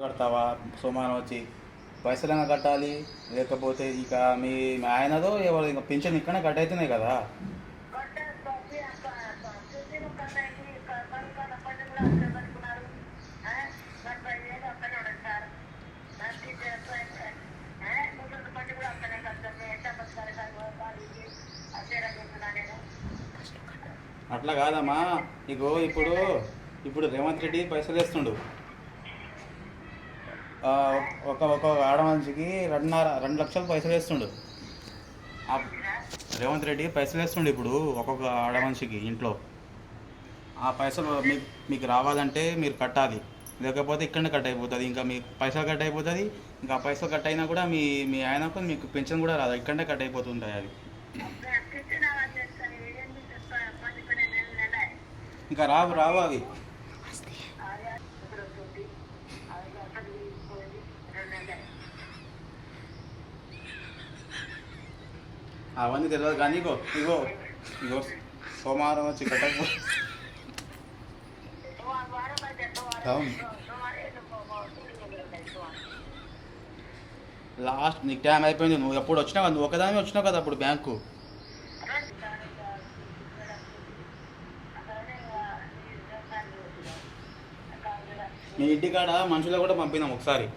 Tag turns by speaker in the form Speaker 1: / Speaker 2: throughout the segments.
Speaker 1: కడతావా సోమవారం వచ్చి పైసలైనా కట్టాలి. లేకపోతే ఇక మీ మీ ఆయనదో ఎవరు ఇంకా పింఛన్ ఇక్కడనే కట్ అవుతున్నాయి కదా. అట్లా కాదమ్మా. ఇగో ఇప్పుడు ఇప్పుడు రేవంత్ రెడ్డి పైసలు వేస్తుండు. ఆ, ఒక ఒక ఆడ మనిషికి 2.5 లక్షలు పైసలు వేస్తుండు. ఆ రేవంత్ రెడ్డి పైసలు వేస్తుండు ఇప్పుడు ఒక్కొక్క ఆడ మనిషికి ఇంట్లో. ఆ పైసలు మీకు రావాలంటే మీరు కట్టాలి. లేకపోతే ఇక్కడనే కట్ అయిపోతుంది. ఇంకా మీ పైసలు కట్ అయిపోతుంది. ఇంకా ఆ పైసలు కట్ అయినా కూడా మీ మీ ఆయనకు మీకు పెన్షన్ కూడా రాదు. ఇక్కడనే కట్ అయిపోతుంటాయి అది. ఇంకా రావు రావు అవి. అవన్నీ తెలియదు కానీ ఇగో ఇగో ఇగో సోమవారం వచ్చి కట్టకపో. అవును, లాస్ట్ నీకు టైం అయిపోయింది. నువ్వు ఎప్పుడు వచ్చినావు కదా, నువ్వు ఒకదాని వచ్చినావు కదా అప్పుడు బ్యాంకు. మీ ఇంటికాడ మనుషులు కూడా పంపినాం ఒకసారి.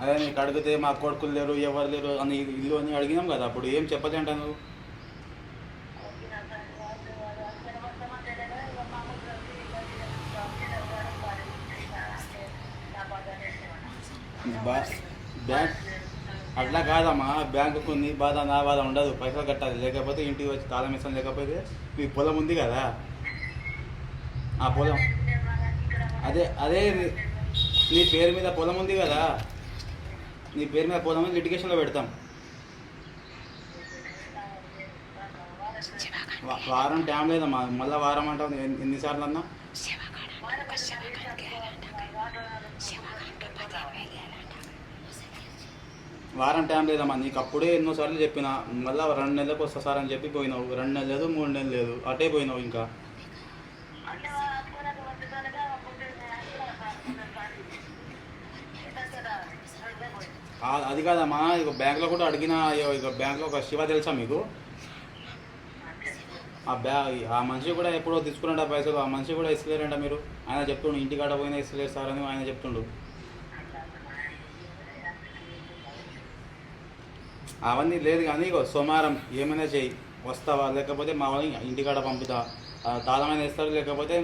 Speaker 1: అదే నీకు అడిగితే మా కొడుకులు లేరు ఎవరు లేరు అని ఇల్లు అని అడిగినాం కదా. అప్పుడు ఏం చెప్పదంట నువ్వు. బ్యాంక్ అట్లా కాదమ్మా. బ్యాంకుకు నీ బాధ నా బాధ ఉండదు. పైసలు కట్టాలి. లేకపోతే ఇంటికి వచ్చి తాళం ఇస్తాను. లేకపోతే మీ పొలం ఉంది కదా, ఆ పొలం అదే అదే నీ పేరు మీద పొలం ఉంది కదా, నీ పేరు మీద పొలం లిటిగేషన్లో పెడతాం. వారం టైం లేదమ్మా. మళ్ళీ వారం అంటావు ఎన్నిసార్లు అన్నా. వారం టైం లేదమ్మా. నీకు అప్పుడే ఎన్నోసార్లు చెప్పిన. మళ్ళీ 2 నెలలకు వస్తా సార్ అని చెప్పి పోయినావు. 2 నెలలు లేదు, 3 నెలలు లేదు, అటే పోయినావు. ఇంకా అది కాదమ్మా. ఇక బ్యాంకులో కూడా అడిగిన. ఇక బ్యాంకులో ఒక శివ తెలుసా మీకు? ఆ మనిషి కూడా ఎప్పుడో తీసుకున్నాడు పైసలు. ఆ మనిషి కూడా ఇస్తలేరంట. మీరు ఆయన చెప్తుండు ఇంటికాడ పోయినా ఇస్తలేరు సార్ అని ఆయన చెప్తుండు. అవన్నీ లేదు కానీ ఇగో సోమవారం ఏమైనా చెయ్యి. వస్తావా? లేకపోతే మా వాళ్ళని ఇంటికాడ పంపుతా. తాళమైనా ఇస్తారు. లేకపోతే